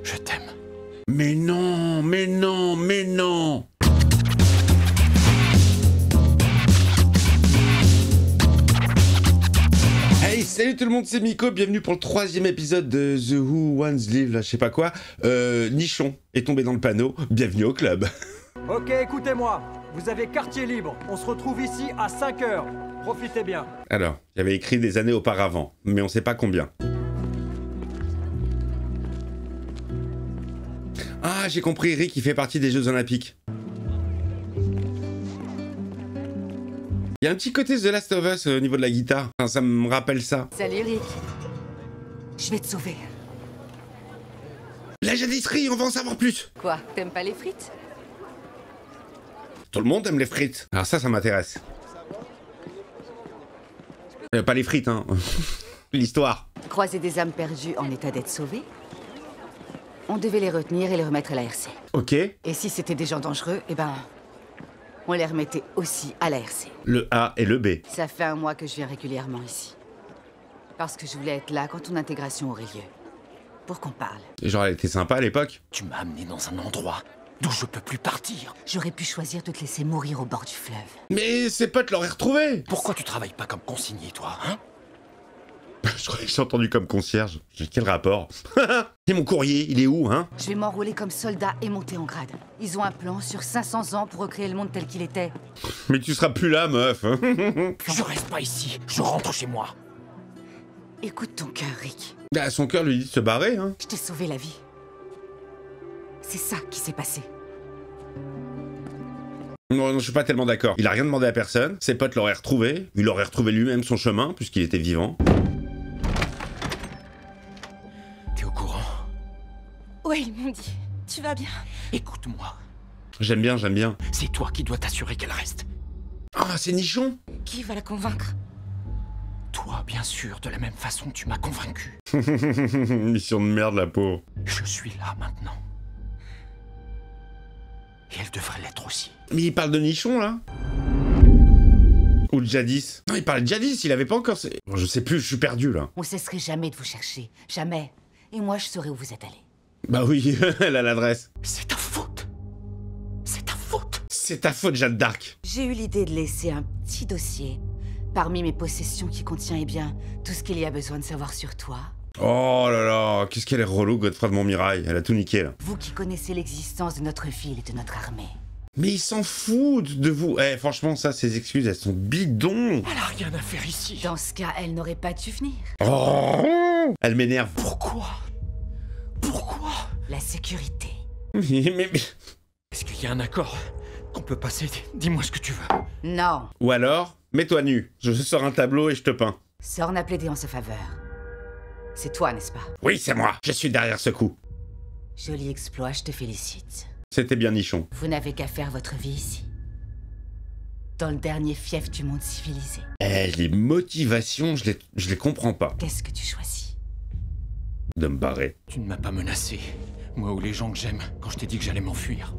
Je t'aime. Mais non, mais non, mais non. Hey, salut tout le monde, c'est Miko, bienvenue pour le 3e épisode de The Who Wants Live, là, je sais pas quoi. Nichon est tombé dans le panneau, bienvenue au club. Ok, écoutez-moi, vous avez quartier libre, on se retrouve ici à 5 heures. Profitez bien. Alors, j'avais écrit des années auparavant, mais on sait pas combien. Ah, j'ai compris, Rick, il fait partie des Jeux Olympiques. Il y a un petit côté The Last of Us au niveau de la guitare. Enfin, ça me rappelle ça. Salut Rick. Je vais te sauver. La jadisserie, on va en savoir plus. Quoi, t'aimes pas les frites? Tout le monde aime les frites. Alors ça m'intéresse. Pas les frites, hein. L'histoire. Croiser des âmes perdues en état d'être sauvées? On devait les retenir et les remettre à l'ARC. Ok. Et si c'était des gens dangereux, eh ben... on les remettait aussi à l'ARC. Le A et le B. Ça fait 1 mois que je viens régulièrement ici. Parce que je voulais être là quand ton intégration aurait lieu. Pour qu'on parle. Genre, elle était sympa à l'époque. Tu m'as amené dans un endroit d'où je peux plus partir. J'aurais pu choisir de te laisser mourir au bord du fleuve. Mais ses potes l'auraient retrouvé. Pourquoi tu travailles pas comme consigné, toi, hein? Je croyais que j'ai entendu comme concierge. Quel rapport? Et mon courrier, il est où, hein? Je vais m'enrôler comme soldat et monter en grade. Ils ont un plan sur 500 ans pour recréer le monde tel qu'il était. Mais tu seras plus là, meuf. Je reste pas ici, je rentre chez moi. Écoute ton cœur, Rick. Bah, son cœur lui dit de se barrer, hein. Je t'ai sauvé la vie. C'est ça qui s'est passé. Non, je suis pas tellement d'accord. Il a rien demandé à personne. Ses potes l'auraient retrouvé. Il aurait retrouvé lui-même son chemin, puisqu'il était vivant. T'es au courant? Ouais, ils m'ont dit. Tu vas bien? Écoute-moi. J'aime bien, j'aime bien. C'est toi qui dois t'assurer qu'elle reste. Ah, c'est Nichon. Qui va la convaincre? Toi, bien sûr, de la même façon que tu m'as convaincu. Mission de merde, la peau. Je suis là maintenant. Et elle devrait l'être aussi. Mais il parle de Nichon, là? Ou de Jadis? Non, il parlait de Jadis, il avait pas encore... Bon, je sais plus, je suis perdu, là. On cesserait jamais de vous chercher. Jamais. Et moi, je saurais où vous êtes allés. Bah oui, elle a l'adresse. C'est ta faute. C'est ta faute. C'est ta faute, Jeanne d'Arc. J'ai eu l'idée de laisser un petit dossier parmi mes possessions qui contient, eh bien, tout ce qu'il y a besoin de savoir sur toi. Oh là là, qu'est-ce qu'elle est relou, Godefroy de Montmirail. Elle a tout niqué, là. Vous qui connaissez l'existence de notre ville et de notre armée. Mais ils s'en foutent de vous. Eh, franchement, ça, ces excuses, elles sont bidons. Elle a rien à faire ici. Dans ce cas, elle n'aurait pas dû venir. Oh, elle m'énerve. Pourquoi? Pourquoi? La sécurité. mais... Est-ce qu'il y a un accord qu'on peut passer? Dis-moi ce que tu veux. Non. Ou alors, mets-toi nu. Je sors un tableau et je te peins. Sorn a plaidé en sa faveur. C'est toi, n'est-ce pas? Oui, c'est moi. Je suis derrière ce coup. Joli exploit, je te félicite. C'était bien Nichon. Vous n'avez qu'à faire votre vie ici. Dans le dernier fief du monde civilisé. Eh, les motivations, je les comprends pas. Qu'est-ce que tu choisis? De me barrer. Tu ne m'as pas menacé. Moi ou les gens que j'aime, quand je t'ai dit que j'allais m'enfuir.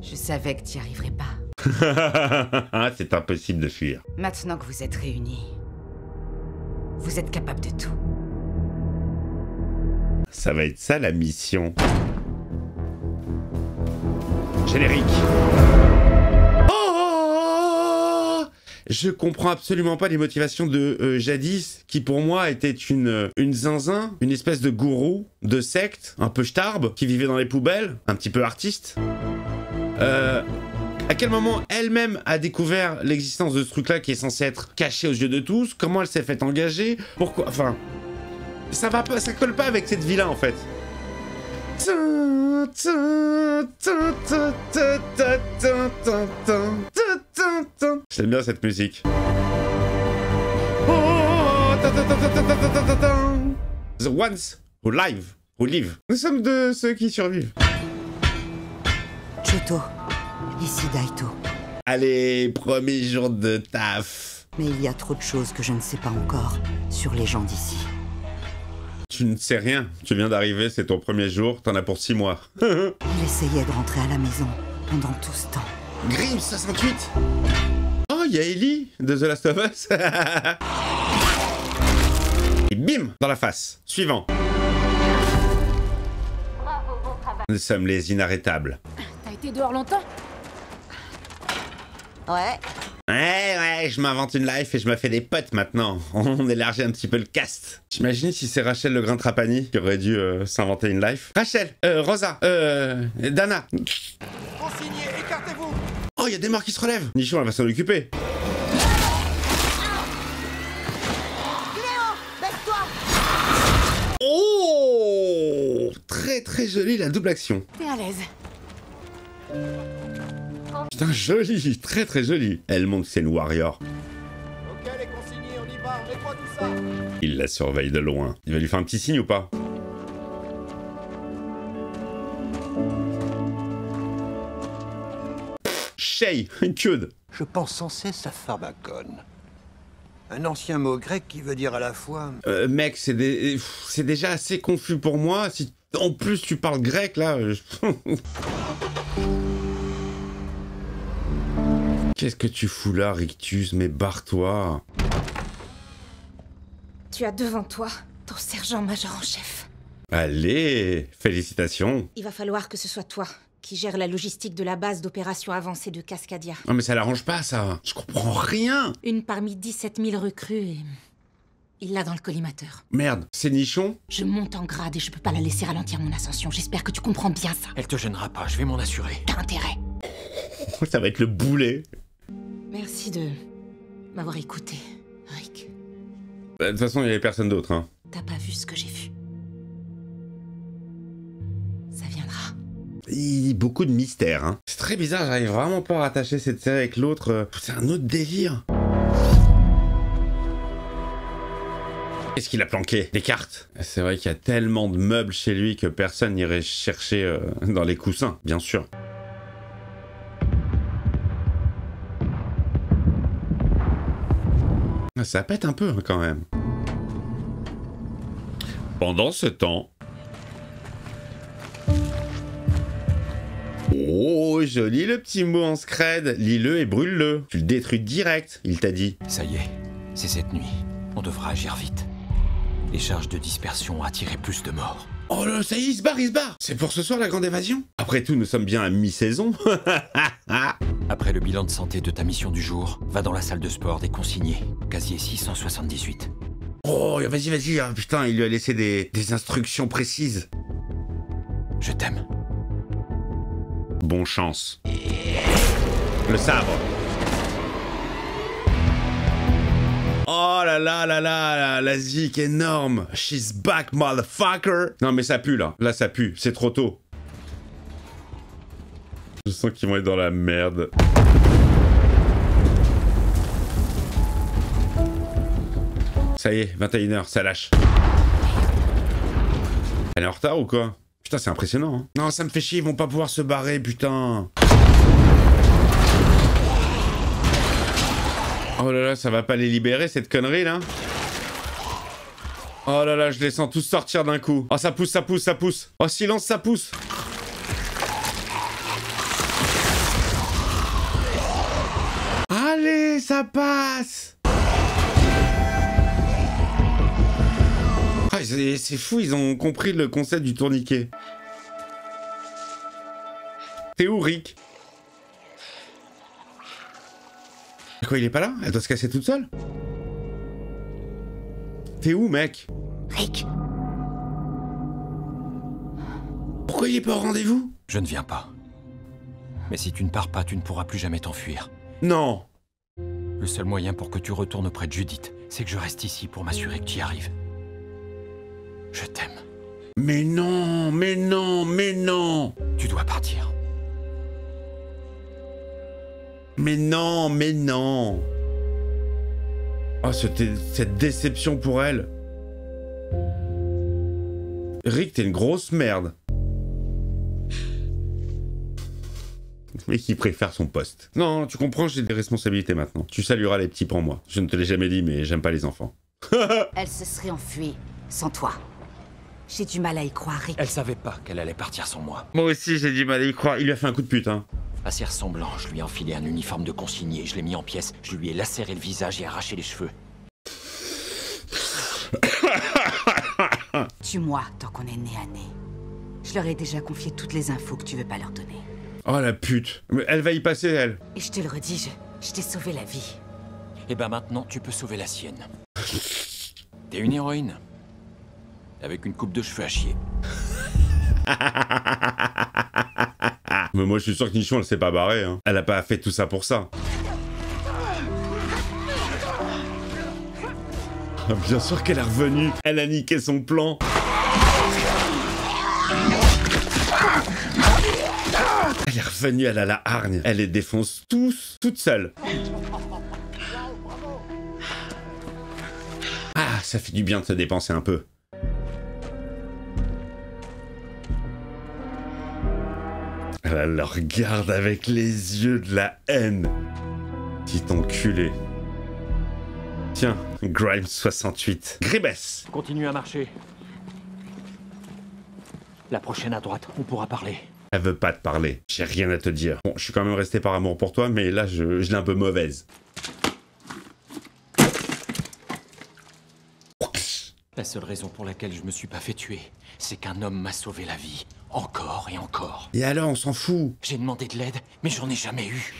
Je savais que tu n'y arriverais pas. C'est impossible de fuir. Maintenant que vous êtes réunis, vous êtes capable de tout. Ça va être ça la mission. Générique. Oh, je comprends absolument pas les motivations de Jadis, qui pour moi était une zinzin, une espèce de gourou, de secte, un peu starbe, qui vivait dans les poubelles, un petit peu artiste. À quel moment elle-même a découvert l'existence de ce truc-là qui est censé être caché aux yeux de tous? Comment elle s'est fait engager? Pourquoi? Enfin, ça va pas, ça colle pas avec cette vie-là en fait. J'aime bien cette musique. The ones who live. Nous sommes de ceux qui survivent. Choto, ici Daito. Allez, premier jour de taf. Mais il y a trop de choses que je ne sais pas encore sur les gens d'ici. Tu ne sais rien. Tu viens d'arriver, c'est ton premier jour, t'en as pour 6 mois. Il essayait de rentrer à la maison pendant tout ce temps. Grimm 68. Oh, il y a Ellie de The Last of Us. Et bim, dans la face. Suivant. Nous sommes les inarrêtables. T'as été dehors longtemps? Ouais. Ouais, je m'invente une life et je me fais des potes maintenant. On élargit un petit peu le cast. J'imagine si c'est Rachel le grain Trapani qui aurait dû s'inventer une life. Rachel, Rosa, Dana. Consignés, écartez-vous. Oh, il y a des morts qui se relèvent. Nichon, elle va s'en occuper. Oh, très très jolie la double action. T'es à l'aise. Putain, joli, très très joli. Elle montre que c'est une warrior. Ok, les consignés, on y va, mets-moi tout ça. Il la surveille de loin. Il va lui faire un petit signe ou pas? Shay, cud. Je pense sans cesse à Pharmakon. Un ancien mot grec qui veut dire à la fois... Mec, c'est déjà assez confus pour moi. Si en plus tu parles grec là. Qu'est-ce que tu fous là, Rictus? Mais barre-toi. Tu as devant toi ton sergent-major en chef. Allez, félicitations. Il va falloir que ce soit toi qui gère la logistique de la base d'opération avancée de Cascadia. Non mais ça l'arrange pas ça. Je comprends rien. Une parmi 17 000 recrues et... il l'a dans le collimateur. Merde, c'est Nichon? Je monte en grade et je peux pas la laisser ralentir mon ascension. J'espère que tu comprends bien ça. Elle te gênera pas, je vais m'en assurer. T'as intérêt. Ça va être le boulet. Merci de m'avoir écouté, Rick. De toute façon, il y avait personne d'autre. Hein. T'as pas vu ce que j'ai vu. Ça viendra. Beaucoup de mystères. Hein. C'est très bizarre, j'arrive vraiment pas à rattacher cette série avec l'autre. C'est un autre délire. Qu'est-ce qu'il a planqué? Des cartes. C'est vrai qu'il y a tellement de meubles chez lui que personne n'irait chercher dans les coussins, bien sûr. Ça pète un peu hein, quand même. Pendant ce temps... Oh, joli le petit mot en scred. Lis-le et brûle-le. Tu le détruis direct, il t'a dit. Ça y est, c'est cette nuit. On devra agir vite. Les charges de dispersion ont attiré plus de morts. Oh là, ça y est, il se barre. C'est pour ce soir la grande évasion. Après tout, nous sommes bien à mi-saison. Après le bilan de santé de ta mission du jour, va dans la salle de sport des consignés. Casier 678. Oh, vas-y. Ah, putain, il lui a laissé des instructions précises. Je t'aime. Bon chance. Le sabre. Oh là là, la zik énorme. She's back, motherfucker. Non mais ça pue là. Là ça pue, c'est trop tôt. Je sens qu'ils vont être dans la merde. Ça y est, 21h, ça lâche. Elle est en retard ou quoi? Putain, c'est impressionnant. Hein. Non, ça me fait chier, ils vont pas pouvoir se barrer, putain. Oh là là, ça va pas les libérer, cette connerie, là? Oh là là, je les sens tous sortir d'un coup. Oh, ça pousse. Oh, silence, ça pousse. Allez, ça passe. Ah, c'est fou, ils ont compris le concept du tourniquet. T'es où, Rick? Quoi, il est pas là? Elle doit se casser toute seule? T'es où, mec? Rick. Pourquoi il est pas au rendez-vous? Je ne viens pas. Mais si tu ne pars pas, tu ne pourras plus jamais t'enfuir. Non. Le seul moyen pour que tu retournes auprès de Judith, c'est que je reste ici pour m'assurer que tu y arrives. Je t'aime. Mais non. Tu dois partir. Mais non. Oh, cette déception pour elle. Rick, t'es une grosse merde. Mais qui préfère son poste. Non, tu comprends, j'ai des responsabilités maintenant. Tu salueras les petits pour moi. Je ne te l'ai jamais dit, mais j'aime pas les enfants. Elle se serait enfuie sans toi. J'ai du mal à y croire, Rick. Elle savait pas qu'elle allait partir sans moi. Moi aussi, j'ai du mal à y croire. Il lui a fait un coup de pute, hein. Assez ressemblant, je lui ai enfilé un uniforme de consigné, je l'ai mis en pièces, je lui ai lacéré le visage et arraché les cheveux. Tue-moi tant qu'on est nez à nez. Je leur ai déjà confié toutes les infos que tu veux pas leur donner. Oh la pute. Mais elle va y passer, elle. Et je te le redis, je t'ai sauvé la vie. Et ben maintenant, tu peux sauver la sienne. T'es une héroïne. Avec une coupe de cheveux à chier. Mais moi, je suis sûr que Nichon, elle s'est pas barrée. Hein. Elle a pas fait tout ça pour ça. Bien sûr qu'elle est revenue. Elle a niqué son plan. Elle est revenue, elle a la hargne. Elle les défonce tous, toute seule. Ah, ça fait du bien de se dépenser un peu. Elle le regarde avec les yeux de la haine. Petit enculé. Tiens, Grimes 68. Gribes. Continue à marcher. La prochaine à droite, on pourra parler. Elle veut pas te parler. J'ai rien à te dire. Bon, je suis quand même resté par amour pour toi, mais là, je l'ai un peu mauvaise. La seule raison pour laquelle je me suis pas fait tuer, c'est qu'un homme m'a sauvé la vie. Encore et encore. Et alors, on s'en fout. J'ai demandé de l'aide, mais j'en ai jamais eu.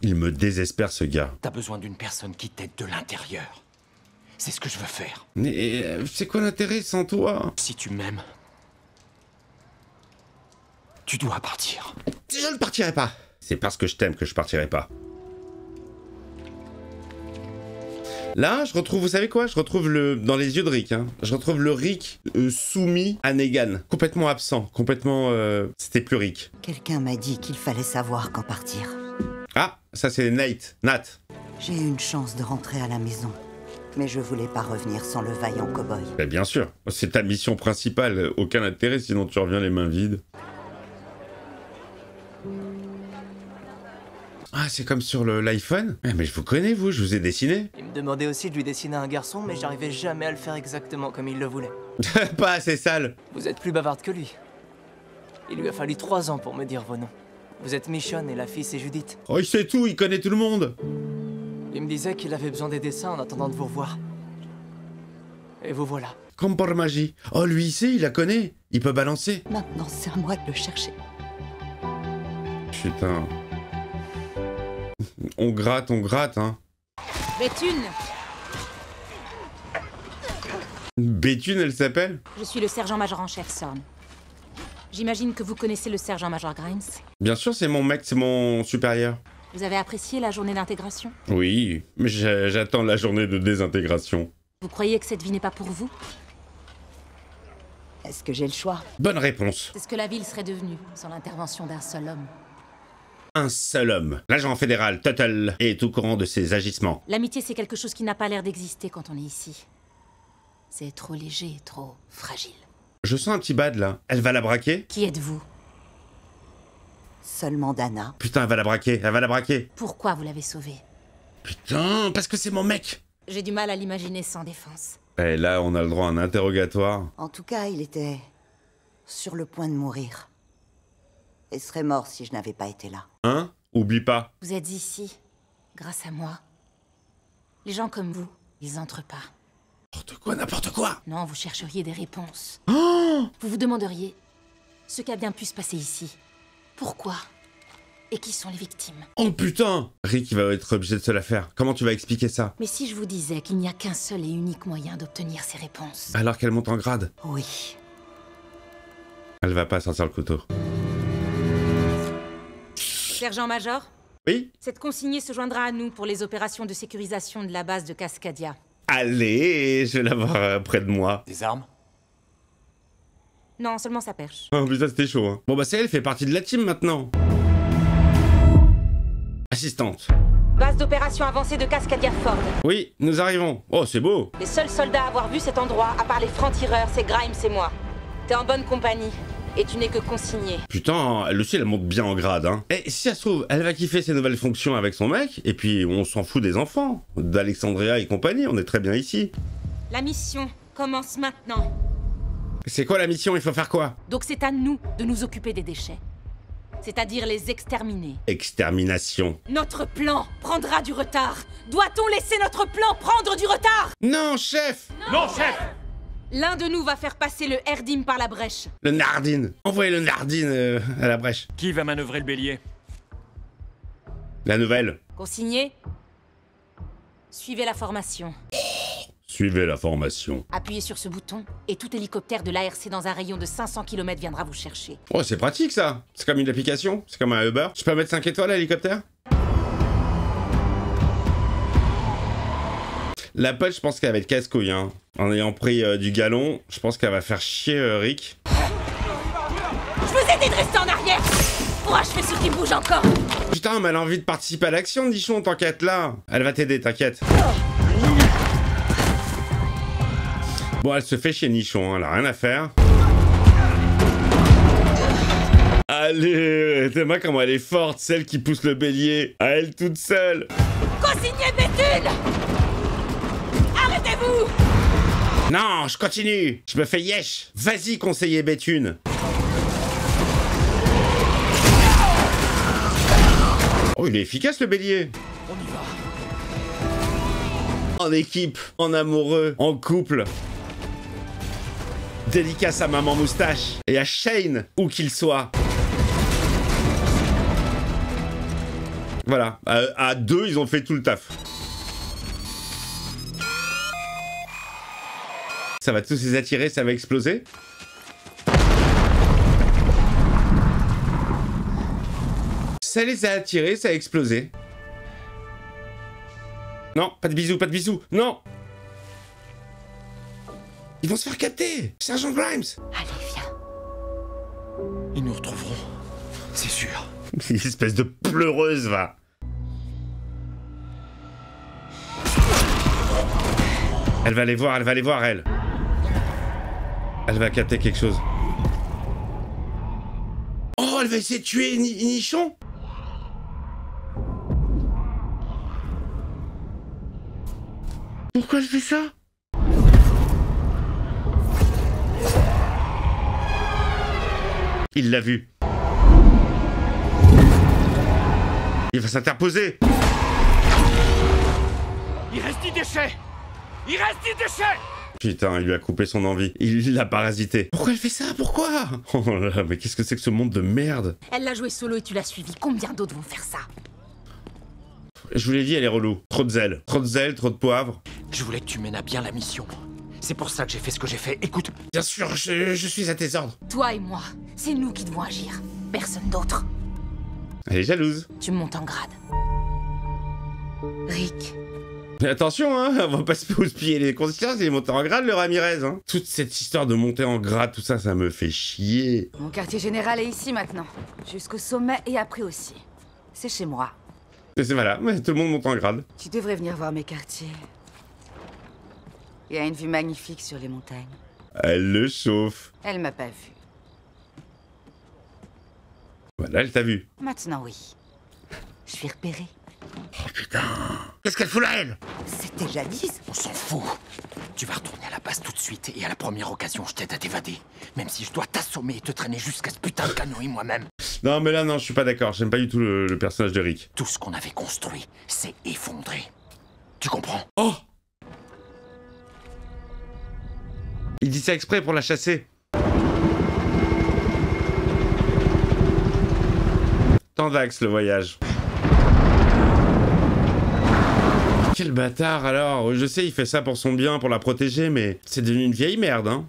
Il me désespère, ce gars. T'as besoin d'une personne qui t'aide de l'intérieur. C'est ce que je veux faire. Mais c'est quoi l'intérêt sans toi? Si tu m'aimes, tu dois partir. Je ne partirai pas. C'est parce que je t'aime que je partirai pas. Là, je retrouve, vous savez quoi? Je retrouve dans les yeux de Rick, hein. Je retrouve le Rick soumis à Negan. Complètement absent, complètement... C'était plus Rick. Quelqu'un m'a dit qu'il fallait savoir quand partir. Ah, ça c'est Nat. J'ai eu une chance de rentrer à la maison, mais je voulais pas revenir sans le vaillant cow-boy. Bah, bien sûr, c'est ta mission principale. Aucun intérêt, sinon tu reviens les mains vides. Ah, c'est comme sur l'iPhone? Mais je vous connais, vous, je vous ai dessiné. Il me demandait aussi de lui dessiner un garçon, mais j'arrivais jamais à le faire exactement comme il le voulait. Pas assez sale. Vous êtes plus bavarde que lui. Il lui a fallu 3 ans pour me dire vos noms. Vous êtes Michonne et la fille c'est Judith. Oh, il sait tout, il connaît tout le monde. Il me disait qu'il avait besoin des dessins en attendant de vous revoir. Et vous voilà. Comme par magie. Oh, lui, il sait, il la connaît. Il peut balancer. Maintenant, c'est à moi de le chercher. Putain. On gratte, hein. Béthune, Béthune, elle s'appelle? je suis le sergent-major en chef Sorn. J'imagine que vous connaissez le sergent-major Grimes. Bien sûr, c'est mon mec, c'est mon supérieur. Vous avez apprécié la journée d'intégration? Oui, mais j'attends la journée de désintégration. Vous croyez que cette vie n'est pas pour vous? Est-ce que j'ai le choix? Bonne réponse. C'est ce que la ville serait devenue sans l'intervention d'un seul homme. Un seul homme, l'agent fédéral Tuttle, est au courant de ses agissements. L'amitié, c'est quelque chose qui n'a pas l'air d'exister quand on est ici. C'est trop léger, trop fragile. Je sens un petit bad là. Elle va la braquer? Qui êtes-vous? Seulement Dana. Putain, elle va la braquer. Pourquoi vous l'avez sauvée? Putain, parce que c'est mon mec. J'ai du mal à l'imaginer sans défense. Et là, on a le droit à un interrogatoire. En tout cas, il était sur le point de mourir. Et serait mort si je n'avais pas été là. Hein? Oublie pas. Vous êtes ici, grâce à moi. Les gens comme vous, ils entrent pas. N'importe quoi. Non, vous chercheriez des réponses. Oh! Vous vous demanderiez ce qui a bien pu se passer ici. Pourquoi? Et qui sont les victimes? Oh putain! Rick, il va être obligé de se la faire. Comment tu vas expliquer ça? Mais si je vous disais qu'il n'y a qu'un seul et unique moyen d'obtenir ces réponses? Alors qu'elle monte en grade. Oui. Elle va pas sortir le couteau. Sergent-major, Oui? cette consignée se joindra à nous pour les opérations de sécurisation de la base de Cascadia. Allez, je vais l'avoir près de moi. Des armes? Non, seulement sa perche. Oh putain, c'était chaud, hein. Bon bah c'est elle, fait partie de la team maintenant. Assistante. Base d'opération avancée de Cascadia Ford. Oui, nous arrivons. Oh, c'est beau. Les seuls soldats à avoir vu cet endroit, à part les francs-tireurs, c'est Grimes et moi. T'es en bonne compagnie. Et tu n'es que consigné. Putain, elle aussi, elle monte bien en grade, hein. Et si ça se trouve, elle va kiffer ses nouvelles fonctions avec son mec, et puis on s'en fout des enfants. D'Alexandria et compagnie, on est très bien ici. La mission commence maintenant. C'est quoi la mission? Il faut faire quoi? Donc c'est à nous de nous occuper des déchets. C'est-à-dire les exterminer. Extermination. Notre plan prendra du retard. Doit-on laisser notre plan prendre du retard? Non, chef! Non, chef! L'un de nous va faire passer le Erdim par la brèche. Le Nardine. Envoyez le Nardine à la brèche. Qui va manœuvrer le bélier? La nouvelle. Consigné? Suivez la formation. Suivez la formation. Appuyez sur ce bouton et tout hélicoptère de l'ARC dans un rayon de 500 km viendra vous chercher. Oh, c'est pratique ça. C'est comme une application. C'est comme un Uber. Je peux mettre 5 étoiles à l'hélicoptère? La pote, je pense qu'elle va être casse-couille, hein. En ayant pris du galon, je pense qu'elle va faire chier Rick. Je vous ai dit de rester en arrière pour achever ceux qui bougent encore. Putain, mais elle a envie de participer à l'action, Nichon, tant qu'être là. Elle va t'aider, t'inquiète. Bon, elle se fait chier, Nichon, hein. Elle a rien à faire. Allez, t'aimes comment elle est forte, celle qui pousse le bélier, à elle toute seule. Consignez Béthune! Arrêtez-vous! Non, je continue. Je me fais yesh. Vas-y, conseiller Béthune. Oh, il est efficace le bélier. On y va. En équipe, en amoureux, en couple. Dédicace à Maman Moustache et à Shane, où qu'il soit. Voilà, à deux, ils ont fait tout le taf. Ça va tous les attirer, ça va exploser. Ça les a attirés, ça a explosé. Non, pas de bisous, non! Ils vont se faire capter! Sergent Grimes! Allez, viens. Ils nous retrouveront. C'est sûr. Une espèce de pleureuse, va! Elle va les voir, elle. Elle va capter quelque chose. Oh, elle va essayer de tuer Nichon? Pourquoi elle fait ça? Il l'a vu. Il va s'interposer. Il reste 10 déchets. Il reste 10 déchets. Putain, il lui a coupé son envie. Il l'a parasité. Pourquoi elle fait ça? Pourquoi? Oh là, mais qu'est-ce que c'est que ce monde de merde? Elle l'a joué solo et tu l'as suivi. Combien d'autres vont faire ça? Je vous l'ai dit, elle est relou. Trop de zèle, trop de poivre. Je voulais que tu mènes à bien la mission. C'est pour ça que j'ai fait ce que j'ai fait. Écoute. Bien sûr, je suis à tes ordres. Toi et moi, c'est nous qui devons agir. Personne d'autre. Elle est jalouse. Tu montes en grade. Rick. Mais attention, hein, on va pas se houspiller les consciences, il est monté en grade, le Ramirez, hein. Toute cette histoire de monter en grade, tout ça, ça me fait chier. Mon quartier général est ici maintenant. Jusqu'au sommet et après aussi. C'est chez moi. Et c'est voilà, mais tout le monde monte en grade. Tu devrais venir voir mes quartiers. Il y a une vue magnifique sur les montagnes. Elle le chauffe. Elle m'a pas vu. Voilà, elle t'a vu. Maintenant, oui. Je suis repérée. Oh putain. Qu'est-ce qu'elle fout là, elle? C'était jadis. On s'en fout. Tu vas retourner à la base tout de suite et à la première occasion, je t'aide à t'évader. Même si je dois t'assommer et te traîner jusqu'à ce putain de canoë moi-même. Non, mais là, non, je suis pas d'accord. J'aime pas du tout le personnage de Rick. Tout ce qu'on avait construit s'est effondré. Tu comprends? Oh! Il dit ça exprès pour la chasser. Tendax, le voyage. Quel bâtard, alors. Je sais, il fait ça pour son bien, pour la protéger, mais c'est devenu une vieille merde, hein.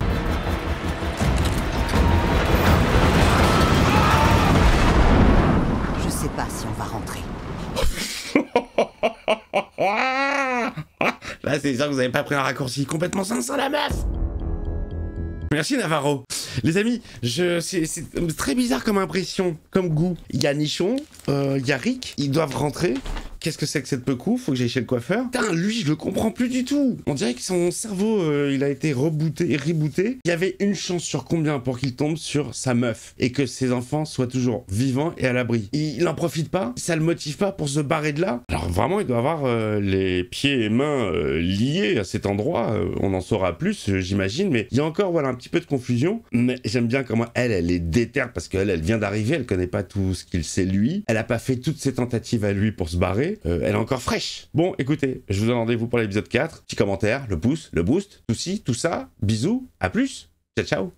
Je sais pas si on va rentrer. Là, c'est sûr que vous avez pas pris un raccourci complètement sincère, la meuf. Merci, Navarro. Les amis, c'est très bizarre comme impression, comme goût. Il y a Nichon, il y a Rick, ils doivent rentrer. Qu'est-ce que c'est que cette pecou? Faut que j'aille chez le coiffeur. Putain, lui, je le comprends plus du tout. On dirait que son cerveau, il a été rebooté. Il y avait une chance sur combien pour qu'il tombe sur sa meuf et que ses enfants soient toujours vivants et à l'abri. Il en profite pas? Ça le motive pas pour se barrer de là? Alors vraiment, il doit avoir les pieds et mains liés à cet endroit. On en saura plus, j'imagine. Mais il y a encore, voilà, un petit peu de confusion. Mais j'aime bien comment elle est déterre parce qu'elle vient d'arriver. Elle connaît pas tout ce qu'il sait lui. Elle a pas fait toutes ses tentatives à lui pour se barrer. regardez, elle est encore fraîche. Bon, écoutez, je vous donne rendez-vous pour l'épisode 4. Petit commentaire, le pouce, le boost, tout ci, tout ça. Bisous, à plus. Ciao, ciao.